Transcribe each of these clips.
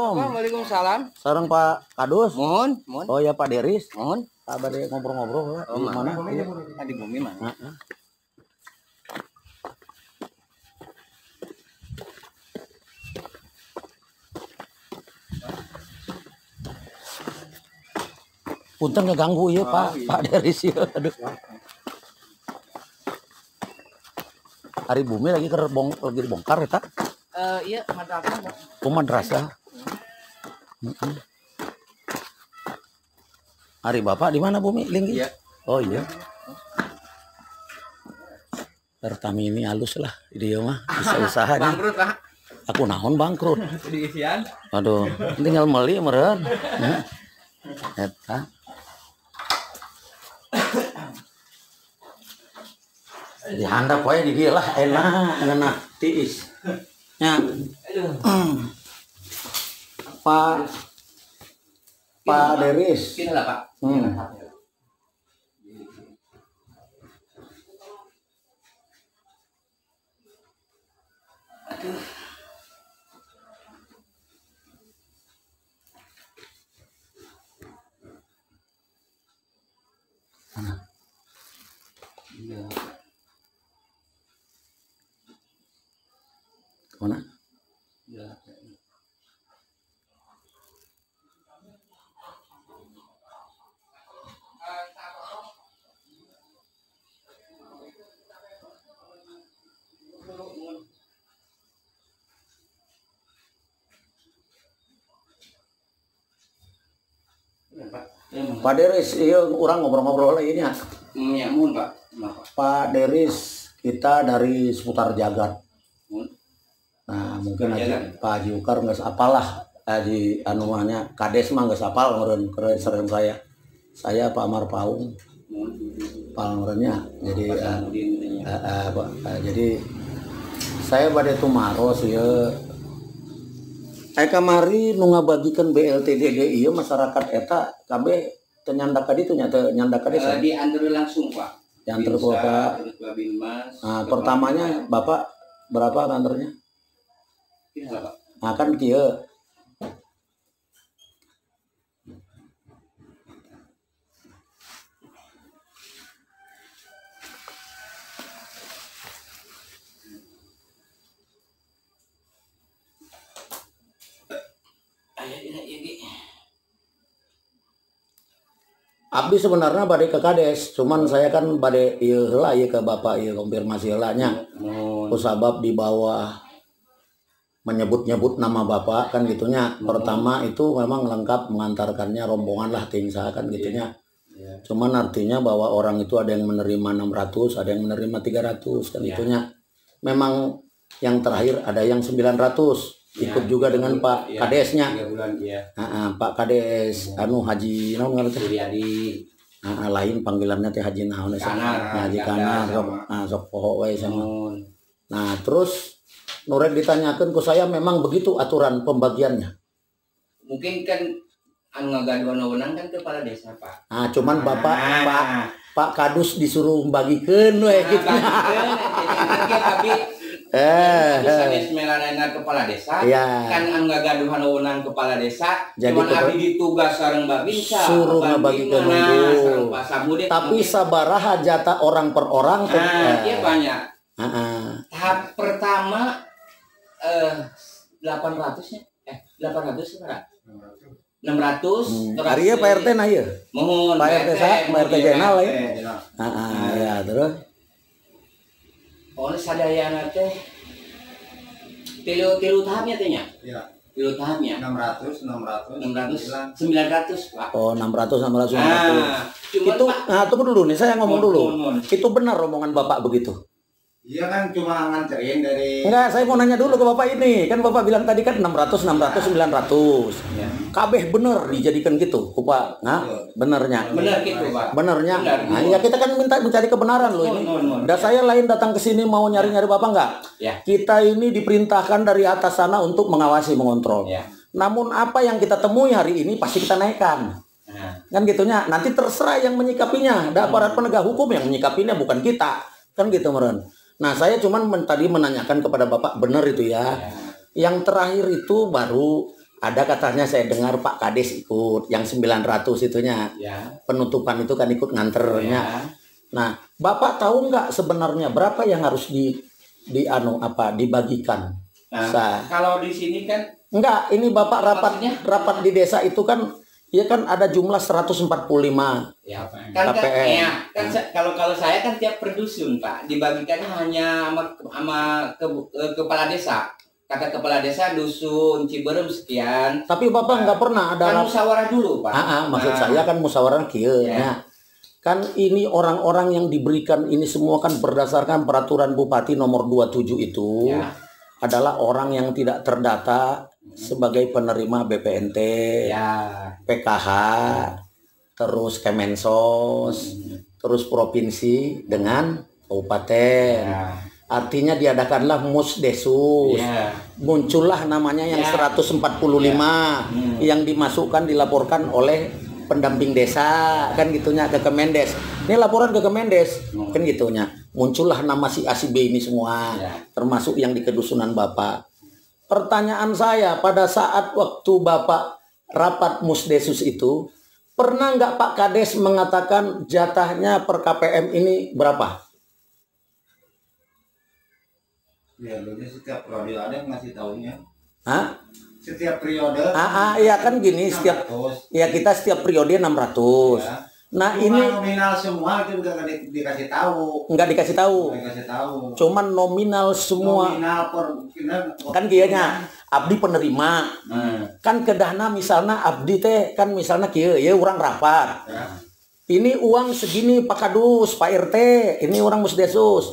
Waalaikumsalam. Sareng Pak Kadus. Mohon. Oh ya Pak Deris. Mohon. Sabar deh ngobrol-ngobrol. Oh, di mana? Di bumi mana? Punten ngeganggu ya Pak. Iya. Pak Deris ya. Aduh. Hari bumi lagi dibongkar ya, tak? Iya, madrasah. Oh, madrasah. Hari Bapak di mana bumi? Linggi? Iya. Oh iya. Pertama ini halus lah dia mah bisa usahanya. Bangkrut lah. Aku naon bangkrut. Diisian. Aduh, tinggal meli meureun. Eta. Dihandap wae di dieu lah enak tiis. Nya. Pak Deris. Kita lah, Pak. Aduh. Iya. Mana? Ya. Pak Deris, iya orang ngobrol-ngobrol lagi nya. Ya, mohon, Pak. Kenapa? Pak Deris, kita dari seputar Jagat. Mohon. Nah, mungkin Pak Haji Ukar nggak apalah. Haji anuannya Kades mah nggak apal ngeureun sering saya. Saya Pak Amar Paung. Palngeureunnya. Jadi jadi saya bade tumaros ya. Kamari nu ngabagikeun BLTDD ieu masyarakat eta kabeh teu nyandak ka ditu nya teu nyandak ka desa. Diantar langsung, Pak. Diantar ku Bapak. Nah, pertamanya Bapak berapa antarnya? Ini Pak. Nah, kan kieu. Abdi sebenarnya bade ke Kades, cuman saya kan bade ieu heula ieu ke Bapak ieu konfirmasi heula nya. Kusabab di bawah menyebut-nyebut nama Bapak kan gitunya. Pertama itu memang lengkap mengantarkannya rombongan lah tim saya kan gitunya. Cuman artinya bahwa orang itu ada yang menerima 600, ada yang menerima 300 kan gitunya. Memang yang terakhir ada yang 900. Ikut juga dengan Pak Kadesnya. 3 bulan ya. Pak Kades anu Haji naon ngaran teh? Suryadi. Lain panggilannya teh Haji naon Haji Kanar sok poho we sama. Nah, terus nurek ditanyakan ke saya memang begitu aturan pembagiannya. Mungkin kan anu ngagaduhan wewenang kan kepala desa, Pak. Nah, cuman Pak Kadus disuruh membagikeun we gitu. Tapi sanes melarana kepala desa kan ngagaduhan wewenang kepala desa cuman abdi ditugas sareng Babinsa suruh ngabagikeun unggul. Tapi sabaraha jatah orang per orang tuh iya banyak. Tahap pertama 800 nya 800 berapa? 600 Ari ya Pak RT nah ieu. Mohon Pak RT Pak RT jenal ya. Ya terus sadayana teh tilu tahapnya teh nya. Iya. Tilu tahapnya. 600, 900 Pak. Oh 600. Itu tunggu dulu nih saya ngomong dulu. Itu benar rombongan Bapak begitu? Iya kan cuma nganterin dari. Enggak, saya mau nanya dulu ke Bapak ini. Kan Bapak bilang tadi kan 600, 900. Ya. Kabeh bener dijadikan gitu, Pak. Nah, benernya. Bener gitu, Pak. Benernya. Nah, ya kita kan minta mencari kebenaran loh ini. Dan saya lain datang ke sini mau nyari-nyari Bapak enggak? Ya. Kita ini diperintahkan dari atas sana untuk mengawasi, mengontrol. Ya. Namun apa yang kita temui hari ini pasti kita naikkan. Kan gitunya. Nanti terserah yang menyikapinya. Ada aparat penegak hukum yang menyikapinya, bukan kita. Kan gitu, meren. Nah, saya cuman tadi menanyakan kepada Bapak, benar itu ya. Yang terakhir itu baru ada katanya saya dengar Pak Kades ikut, yang 900 itunya. Penutupan itu kan ikut nganternya. Nah, Bapak tahu nggak sebenarnya berapa yang harus dibagikan? Nah, kalau di sini kan enggak, ini Bapak rapat di desa itu kan ya kan ada jumlah 145 ya, kan KPM. Kan kalau saya kan tiap per dusun, Pak, dibagikannya hanya sama kepala desa. Kata kepala desa dusun Ciberem sekian. Tapi Bapak nggak pernah ada kan musyawarah dulu, Pak. Maksud saya kan musyawarah kieu ya. Kan ini orang-orang yang diberikan ini semua kan berdasarkan peraturan Bupati nomor 27 itu adalah orang yang tidak terdata sebagai penerima BPNT, PKH, terus Kemensos, terus provinsi dengan kabupaten. Artinya diadakanlah Musdesus. Muncullah namanya yang 145 yang dimasukkan dilaporkan oleh pendamping desa kan gitunya ke Kemendes. Ini laporan ke Kemendes kan gitunya. Muncullah nama si A si B ini semua, termasuk yang di kedusunan Bapak. Pertanyaan saya, pada saat waktu Bapak rapat Musdesus itu, pernah nggak Pak Kades mengatakan jatahnya per KPM ini berapa? Ya, setiap periode ada yang ngasih tahunya. Hah? Setiap periode. Iya kan gini, 600. Kita setiap periode 600. Ya. Nah, cuma ini nominal semua itu udah dikasih tahu. Enggak dikasih tahu. Cuman nominal semua. Nominal kan kayaknya abdi penerima. Kan kedahna misalnya abdi teh kan misalnya kieu ya orang rapat. Ini uang segini Pak Kadus, Pak RT, ini orang Musdesus.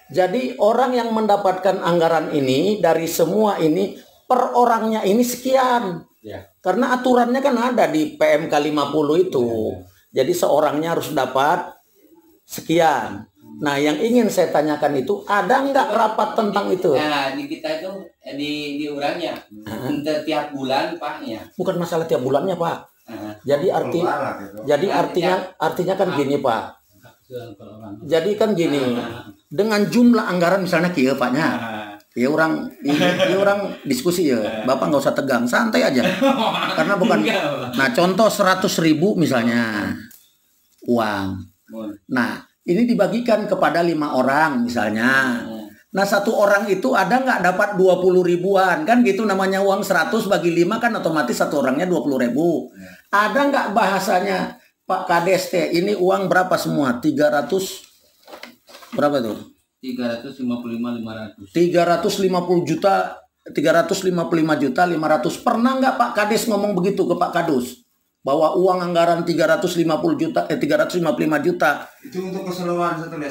Jadi orang yang mendapatkan anggaran ini dari semua ini per orangnya ini sekian. Karena aturannya kan ada di PMK 50 itu. Jadi seorangnya harus dapat sekian. Nah, yang ingin saya tanyakan itu ada nggak rapat tentang itu? Nah, di kita itu di urangnya tiap bulan Paknya. Bukan masalah tiap bulannya Pak. Jadi artinya kan gini Pak. Jadi kan gini, dengan jumlah anggaran misalnya kieu Paknya. Ya orang diskusi ya. Bapak nggak usah tegang, santai aja. Karena bukan. Nah, contoh 100.000 misalnya uang. Nah, ini dibagikan kepada 5 orang misalnya. Nah, 1 orang itu ada nggak dapat 20 ribuan kan gitu, namanya uang 100 bagi 5 kan otomatis 1 orangnya 20.000. Ada nggak bahasanya Pak Kades teh ini uang berapa semua? 300 berapa tuh? 355 juta 500. Pernah nggak Pak Kades ngomong begitu ke Pak Kadus bahwa uang anggaran 355 juta itu untuk keseluruhan satu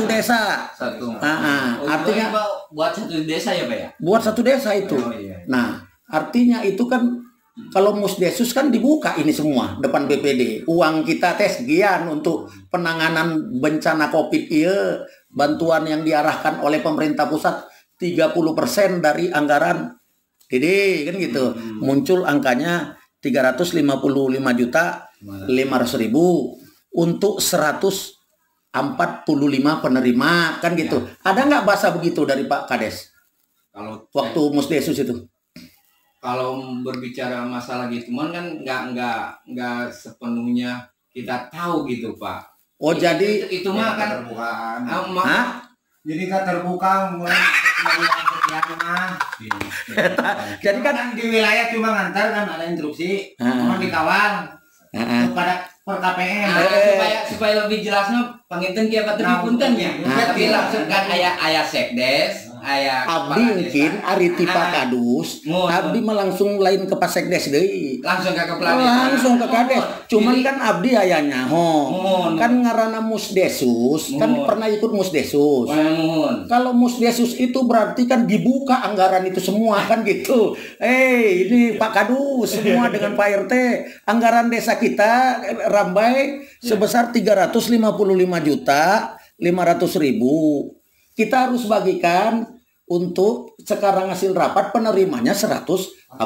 desa. Artinya buat satu desa ya Pak ya? Buat satu desa itu. Nah, artinya itu kan kalau Musdesus kan dibuka ini semua depan BPD. Uang kita tes sekian untuk penanganan bencana Covid iya. Bantuan yang diarahkan oleh pemerintah pusat 30% dari anggaran DD kan gitu. Muncul angkanya 355 juta 500.000 untuk 145 penerima kan gitu. Ada nggak bahasa begitu dari Pak Kades? Kalau waktu Musdesus itu? Kalau berbicara masalah gitu kan nggak sepenuhnya kita tahu gitu Pak. Oh jadi itu mah kan terbukaan. Jadi kan terbuka jadi kan di wilayah cuma ngantar kan ada instruksi, cuma dikawal kepada per KPM supaya lebih jelasnya panginten kieu Pak Tepi punten ya. Tapi langsung kan aya sekdes, abdi mungkin ari ti Pak Kadus, abdi mah langsung lain ke Pasekdes deui. Langsung ke kepala desa. Langsung ke Kades. Cuman kan abdi aya nyaho. Kan ngaranna Musdesus, kan pernah ikut Musdesus. Kalau Musdesus itu berarti kan dibuka anggaran itu semua kan gitu. Ini Pak Kadus semua dengan Pak RT, anggaran desa kita Rambai sebesar 355.500.000. Kita harus bagikan untuk sekarang hasil rapat penerimanya 145.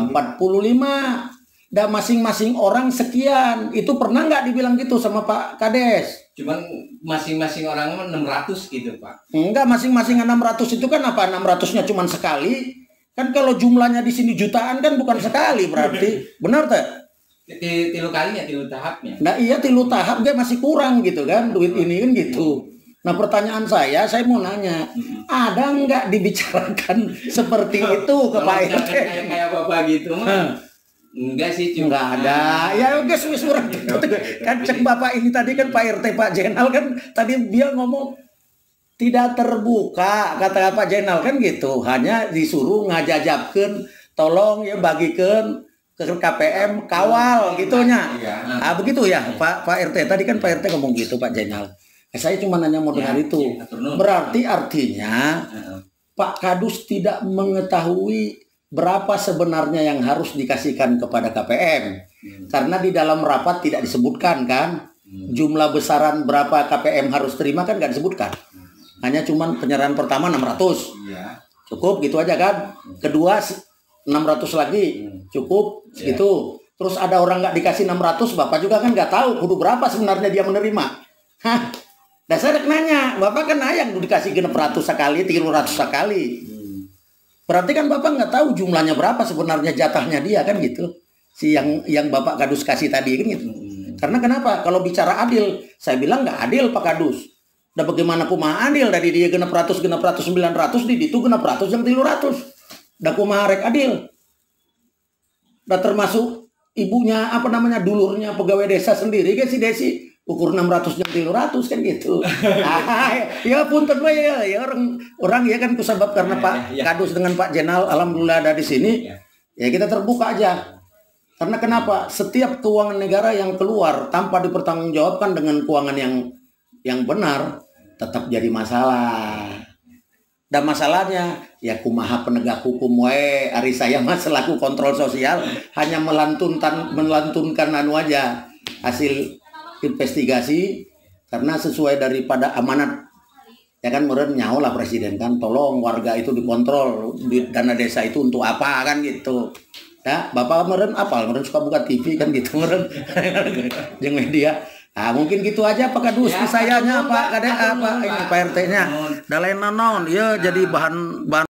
Dan masing-masing orang sekian. Itu pernah nggak dibilang gitu sama Pak Kades? Cuman masing-masing orang 600 gitu Pak. Enggak, masing-masing 600 itu kan apa? 600-nya cuman sekali. Kan kalau jumlahnya di sini jutaan kan bukan sekali berarti. Benar tak? Tilu kalinya, tilu tahapnya. Nah iya, tilu tahap dia masih kurang gitu kan. Duit ini kan gitu. Nah pertanyaan saya mau nanya, ada nggak dibicarakan seperti itu ke Pak RT? Kayak Bapak gitu mah. Enggak sih, cuma nggak ada. Ya oke, surat kan cek Bapak ini tadi kan Pak RT Pak Jenal kan tadi dia ngomong tidak terbuka, kata Pak Jenal kan gitu. Hanya disuruh ngajajabkeun, tolong ya bagikan ke KPM kawal gitunya. Begitu ya Pak RT tadi kan Pak RT ngomong gitu Pak Jenal. Saya cuma nanya mau dengar itu. Berarti artinya Pak Kadus tidak mengetahui berapa sebenarnya yang harus dikasihkan kepada KPM. Karena di dalam rapat tidak disebutkan kan. Jumlah besaran berapa KPM harus terima kan nggak disebutkan. Hanya cuma penyerahan pertama 600. Cukup gitu aja kan. Kedua 600 lagi. Cukup gitu. Terus ada orang nggak dikasih 600, Bapak juga kan nggak tahu kudu berapa sebenarnya dia menerima. Dasar nanya, Bapak kan ayang dikasih 600 sekali, 300 sekali. Berarti kan Bapak nggak tahu jumlahnya berapa sebenarnya jatahnya dia kan gitu. Si yang Bapak Kadus kasih tadi kan gitu. Karena kenapa? Kalau bicara adil, saya bilang nggak adil Pak Kadus. Dan bagaimana kumaha adil dari dia 900 di itu 600 yang 300. Dan kumaha rek adil. Dan termasuk ibunya dulurnya pegawai desa sendiri kan si Desi. Ukur 600 yang 300 kan gitu. Ya punten ya orang ya kan kusabab karena Pak Kadus dengan Pak Jenal alhamdulillah ada di sini. Ya kita terbuka aja. Karena kenapa? Setiap keuangan negara yang keluar tanpa dipertanggungjawabkan dengan keuangan yang benar tetap jadi masalah. Dan masalahnya ya kumaha penegak hukum wae ari saya mah selaku kontrol sosial hanya melantunkan anu aja hasil investigasi karena sesuai daripada amanat ya kan meureun nyaho lah presiden kan tolong warga itu dikontrol dana desa itu untuk apa kan gitu ya Bapak meureun apal meureun suka buka TV kan gitu meureun jeung media mungkin gitu aja Pak Kadus sayanya Pak Kade ini Pak RT-nya da lain naon ya jadi bahan